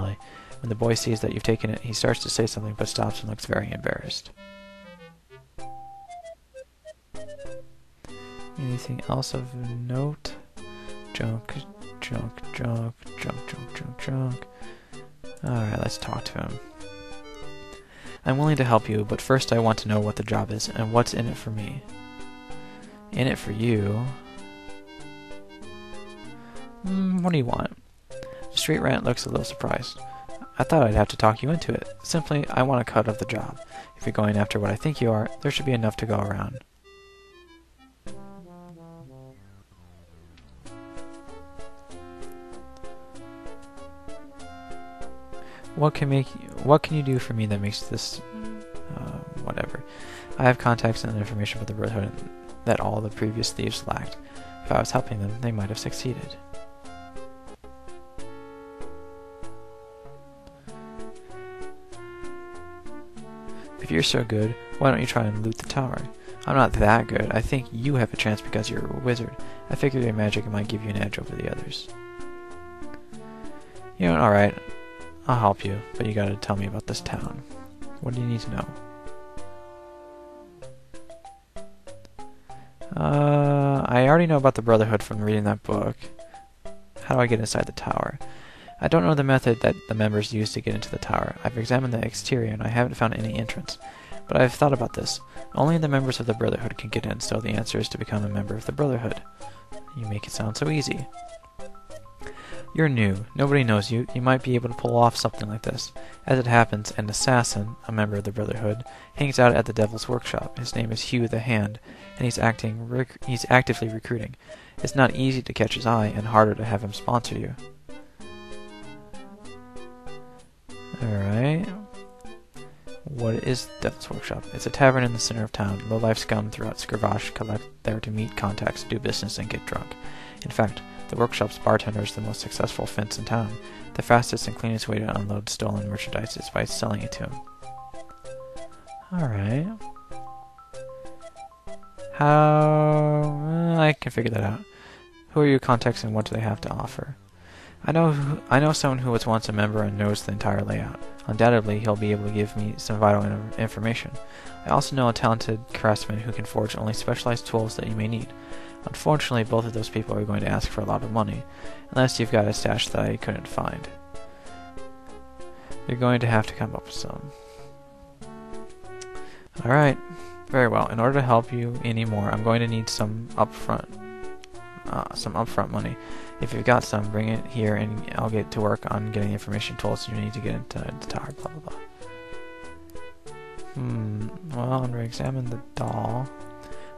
When the boy sees that you've taken it, he starts to say something but stops and looks very embarrassed. Anything else of note? Junk. Alright, let's talk to him. I'm willing to help you, but first I want to know what the job is and what's in it for me. In it for you? What do you want? The street rat looks a little surprised. I thought I'd have to talk you into it. Simply, I want a cut of the job. If you're going after what I think you are, there should be enough to go around. What can you do for me that makes this whatever? I have contacts and information for the Brotherhood that all the previous thieves lacked. If I was helping them, they might have succeeded. If you're so good, why don't you try and loot the tower? I'm not that good. I think you have a chance because you're a wizard. I figure your magic might give you an edge over the others. You know, alright. I'll help you, but you gotta tell me about this town. What do you need to know? I already know about the Brotherhood from reading that book. How do I get inside the tower? I don't know the method that the members use to get into the tower. I've examined the exterior and I haven't found any entrance. But I've thought about this. Only the members of the Brotherhood can get in, so the answer is to become a member of the Brotherhood. You make it sound so easy. You're new. Nobody knows you. You might be able to pull off something like this. As it happens, an assassin, a member of the Brotherhood, hangs out at the Devil's Workshop. His name is Hugh the Hand, and he's actively recruiting. It's not easy to catch his eye, and harder to have him sponsor you. Alright. What is the Devil's Workshop? It's a tavern in the center of town. Low-life scum throughout Skurvash collect there to meet contacts, do business, and get drunk. In fact, the workshop's bartender is the most successful fence in town. The fastest and cleanest way to unload stolen merchandise is by selling it to him. Alright. How... I can figure that out. Who are your contacts and what do they have to offer? I know someone who was once a member and knows the entire layout. Undoubtedly, he'll be able to give me some vital information. I also know a talented craftsman who can forge only specialized tools that you may need. Unfortunately, both of those people are going to ask for a lot of money, unless you've got a stash that I couldn't find. You're going to have to come up with some. Alright, very well. In order to help you anymore, I'm going to need some upfront money. If you've got some, bring it here and I'll get to work on getting the information tools you need to get into the tower, blah blah blah. Well, I'm going to examine the doll.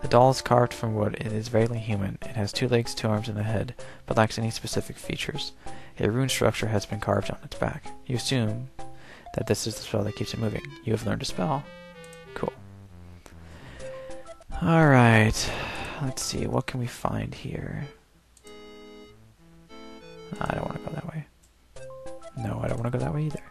The doll is carved from wood. It is vaguely human. It has 2 legs, 2 arms, and a head, but lacks any specific features. A rune structure has been carved on its back. You assume that this is the spell that keeps it moving. You have learned a spell. Cool. Alright. Let's see. What can we find here? I don't want to go that way. No, I don't want to go that way either.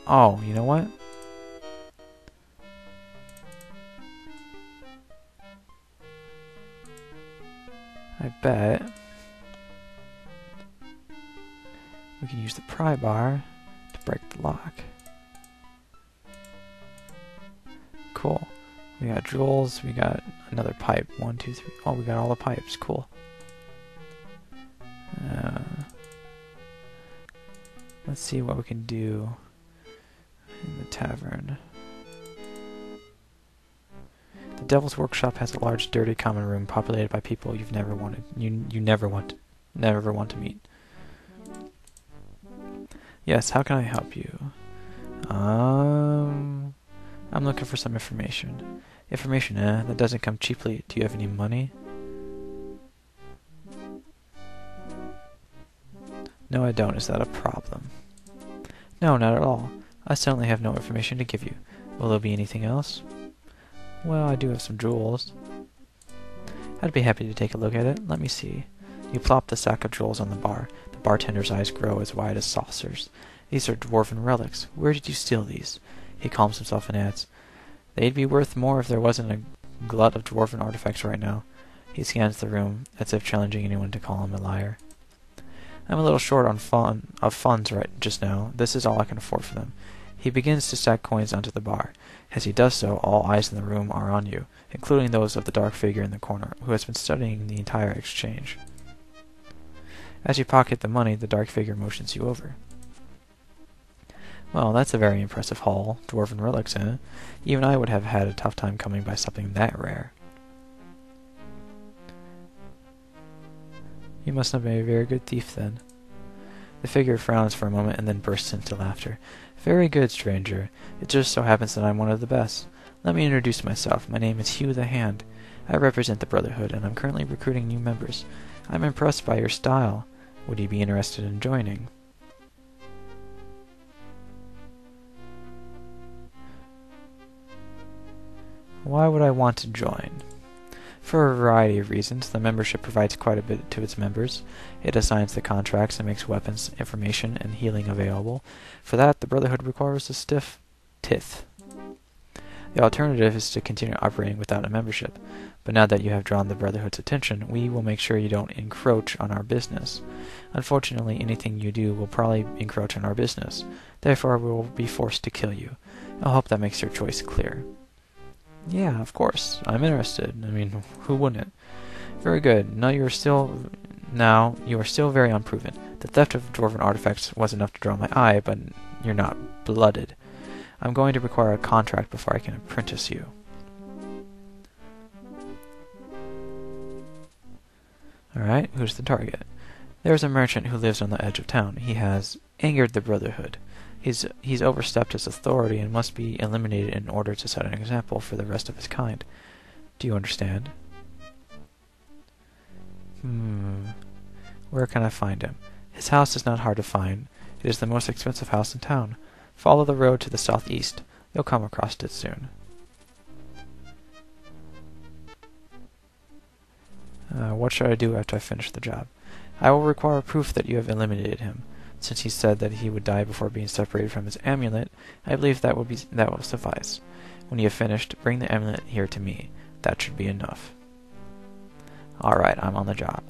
Oh, you know what? I bet we can use the pry bar to break the lock. Cool. We got jewels, we got another pipe. 1, 2, 3. Oh, we got all the pipes. Cool. Let's see what we can do in the tavern. The Devil's Workshop has a large, dirty common room populated by people you've never wanted. You never want to meet. Yes, how can I help you? I'm looking for some information. Information, that doesn't come cheaply. Do you have any money? No, I don't. Is that a problem? No, not at all. I certainly have no information to give you. Will there be anything else? Well, I do have some jewels. I'd be happy to take a look at it. Let me see. You plop the sack of jewels on the bar. The bartender's eyes grow as wide as saucers. These are dwarven relics. Where did you steal these? He calms himself and adds, they'd be worth more if there wasn't a glut of dwarven artifacts right now. He scans the room, as if challenging anyone to call him a liar. I'm a little short on funds right just now. This is all I can afford for them. He begins to stack coins onto the bar. As he does so, all eyes in the room are on you, including those of the dark figure in the corner, who has been studying the entire exchange. As you pocket the money, the dark figure motions you over. Well, that's a very impressive haul. Dwarven relics, eh? Even I would have had a tough time coming by something that rare. You must not be a very good thief, then. The figure frowns for a moment and then bursts into laughter. Very good, stranger. It just so happens that I'm one of the best. Let me introduce myself. My name is Hugh the Hand. I represent the Brotherhood, and I'm currently recruiting new members. I'm impressed by your style. Would you be interested in joining? Why would I want to join? For a variety of reasons. The membership provides quite a bit to its members. It assigns the contracts and makes weapons, information, and healing available. For that, the Brotherhood requires a stiff tithe. The alternative is to continue operating without a membership. But now that you have drawn the Brotherhood's attention, we will make sure you don't encroach on our business. Unfortunately, anything you do will probably encroach on our business. Therefore, we will be forced to kill you. I hope that makes your choice clear. Yeah, of course. I'm interested. I mean, who wouldn't? Very good. Now you are still very unproven. The theft of dwarven artifacts was enough to draw my eye, but you're not blooded. I'm going to require a contract before I can apprentice you. Alright, who's the target? There's a merchant who lives on the edge of town. He has angered the Brotherhood. He's overstepped his authority and must be eliminated in order to set an example for the rest of his kind. Do you understand? Where can I find him? His house is not hard to find. It is the most expensive house in town. Follow the road to the southeast. You'll come across it soon. What should I do after I finish the job? I will require proof that you have eliminated him. Since he said that he would die before being separated from his amulet, I believe that will suffice. When you have finished, bring the amulet here to me. That should be enough. Alright, I'm on the job.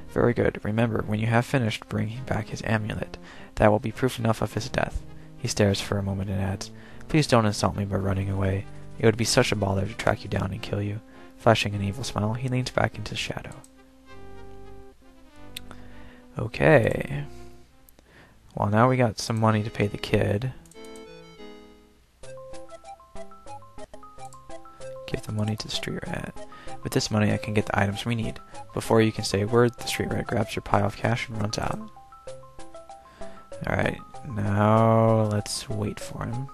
Very good. Remember, when you have finished, bring back his amulet. That will be proof enough of his death. He stares for a moment and adds, Please don't insult me by running away. It would be such a bother to track you down and kill you. Flashing an evil smile, he leans back into shadow. Okay. Well, now we got some money to pay the kid. Give the money to the street rat. With this money, I can get the items we need. Before you can say a word, the street rat grabs your pile of cash and runs out. Alright, now let's wait for him.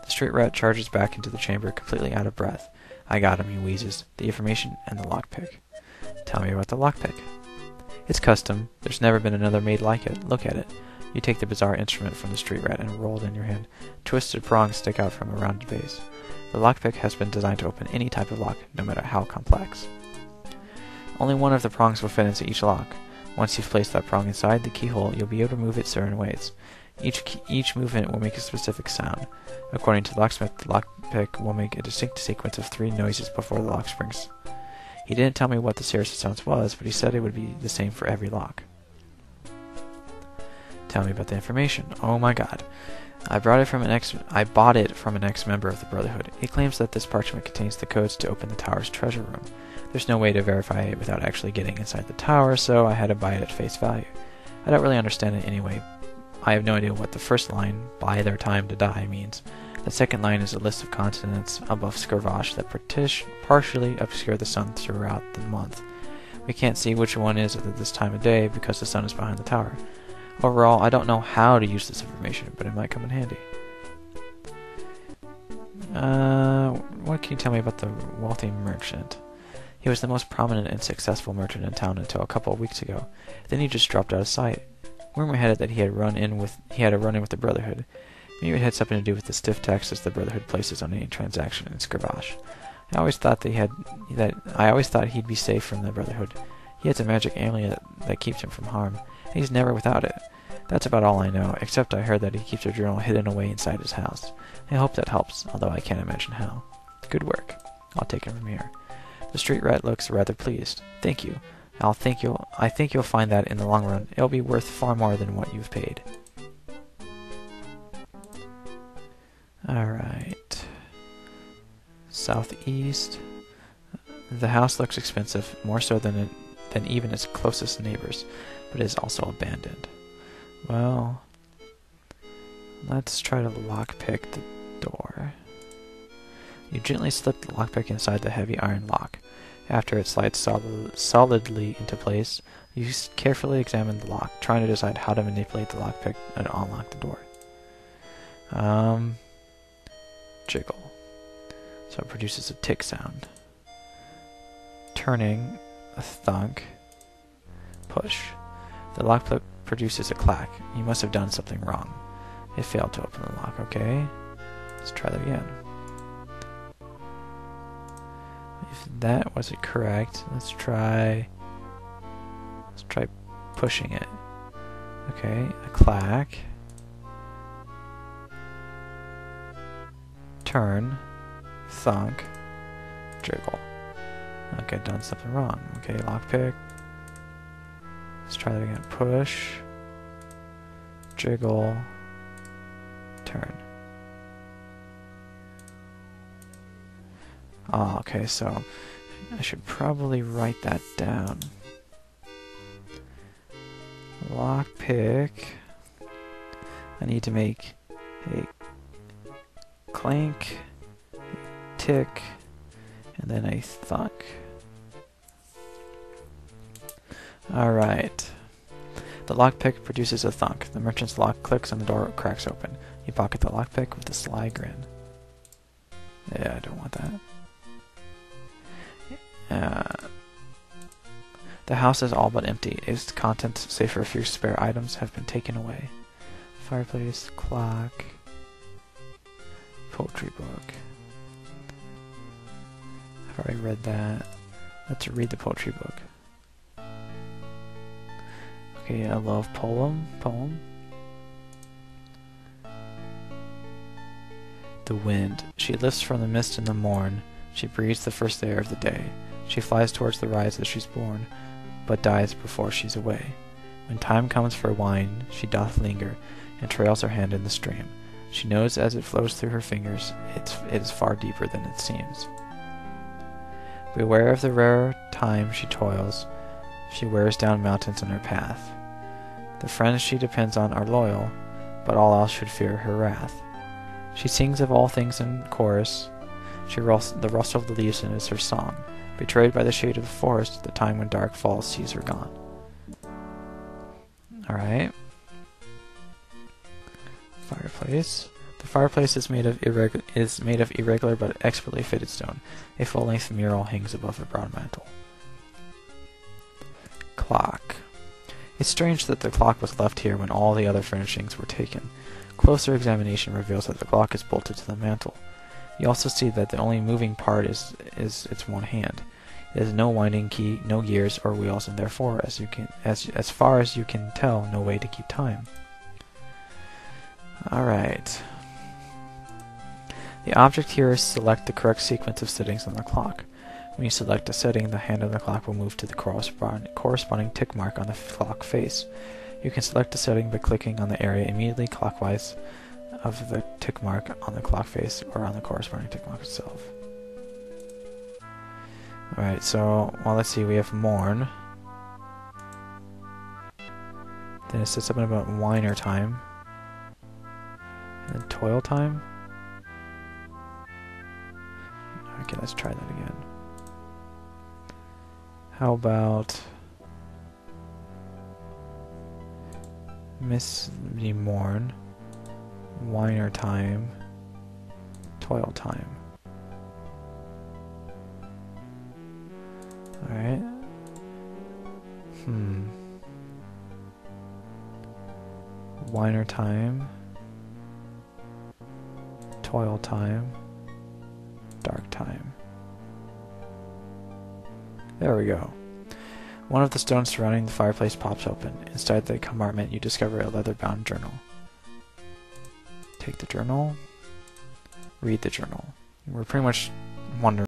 The street rat charges back into the chamber, completely out of breath. I got him, he wheezes. The information and the lockpick. Tell me about the lockpick. It's custom. There's never been another made like it. Look at it. You take the bizarre instrument from the street rat and roll it in your hand. Twisted prongs stick out from a rounded base. The lockpick has been designed to open any type of lock, no matter how complex. Only one of the prongs will fit into each lock. Once you've placed that prong inside the keyhole, you'll be able to move it certain ways. Each movement will make a specific sound. According to the locksmith, the lockpick will make a distinct sequence of 3 noises before the lock springs. He didn't tell me what the series of sounds was, but he said it would be the same for every lock. Tell me about the information. Oh my god. I bought it from an ex-member of the Brotherhood. He claims that this parchment contains the codes to open the tower's treasure room. There's no way to verify it without actually getting inside the tower, so I had to buy it at face value. I don't really understand it anyway. I have no idea what the first line, "buy their time to die," means. The second line is a list of continents above Skurvash that partially obscure the sun throughout the month. We can't see which one is at this time of day because the sun is behind the tower. Overall, I don't know how to use this information, but it might come in handy. What can you tell me about the wealthy merchant? He was the most prominent and successful merchant in town until a couple of weeks ago. Then he just dropped out of sight. Rumor had it that he had a run-in with the Brotherhood. Maybe it had something to do with the stiff taxes the Brotherhood places on any transaction in Skurvash. I always thought he'd be safe from the Brotherhood. He has a magic amulet that keeps him from harm, and he's never without it. That's about all I know, except I heard that he keeps a journal hidden away inside his house. I hope that helps, although I can't imagine how. Good work. I'll take it from here. The street rat looks rather pleased. Thank you. I think you'll find that in the long run, it'll be worth far more than what you've paid. Alright. Southeast. The house looks expensive, more so than even its closest neighbors, but is also abandoned. Well, let's try to lockpick the door. You gently slip the lockpick inside the heavy iron lock. After it slides solidly into place, you carefully examine the lock, trying to decide how to manipulate the lockpick and unlock the door. Jiggle. So it produces a tick sound. Turning, a thunk. Push. The lockpick produces a clack. You must have done something wrong. It failed to open the lock, okay? Let's try that again. If that wasn't correct, let's try pushing it. Okay, a clack. Turn, thunk, jiggle. Okay, done something wrong. Okay, lockpick. Let's try that again. Push, jiggle, turn. Oh, okay, so I should probably write that down. Lockpick. I need to make a clank, a tick, and then a thunk. Alright. The lockpick produces a thunk. The merchant's lock clicks and the door cracks open. You pocket the lockpick with a sly grin. Yeah, I don't want that. The house is all but empty. Its contents, save for a few spare items, have been taken away. Fireplace, clock, poetry book. I've already read that. Let's read the poetry book. Okay, a love poem. The wind. She lifts from the mist in the morn. She breathes the first air of the day. She flies towards the rise as she's born, but dies before she's away. When time comes for wine, she doth linger, and trails her hand in the stream. She knows as it flows through her fingers, it is far deeper than it seems. Beware of the rare time she toils, she wears down mountains in her path. The friends she depends on are loyal, but all else should fear her wrath. She sings of all things in chorus, the rustle of the leaves is her song. Betrayed by the shade of the forest, the time when dark falls sees her gone. Alright. Fireplace. The fireplace is made of irregular but expertly fitted stone. A full-length mural hangs above the broad mantel. Clock. It's strange that the clock was left here when all the other furnishings were taken. Closer examination reveals that the clock is bolted to the mantel. You also see that the only moving part is its one hand. It has no winding key, no gears or wheels, and therefore, as far as you can tell, no way to keep time. Alright. The object here is select the correct sequence of settings on the clock. When you select a setting, the hand on the clock will move to the corresponding tick mark on the clock face. You can select a setting by clicking on the area immediately clockwise of the tick mark on the clock face or on the corresponding tick mark itself. Alright, so, well, let's see, we have morn. Then it says something about whiner time. And then toil time. Okay, let's try that again. How about Miss the morn, whiner time, toil time. Alright. Whiner time, toil time, dark time. There we go. One of the stones surrounding the fireplace pops open. Inside the compartment, you discover a leather-bound journal. Take the journal. Read the journal. We're pretty much wondering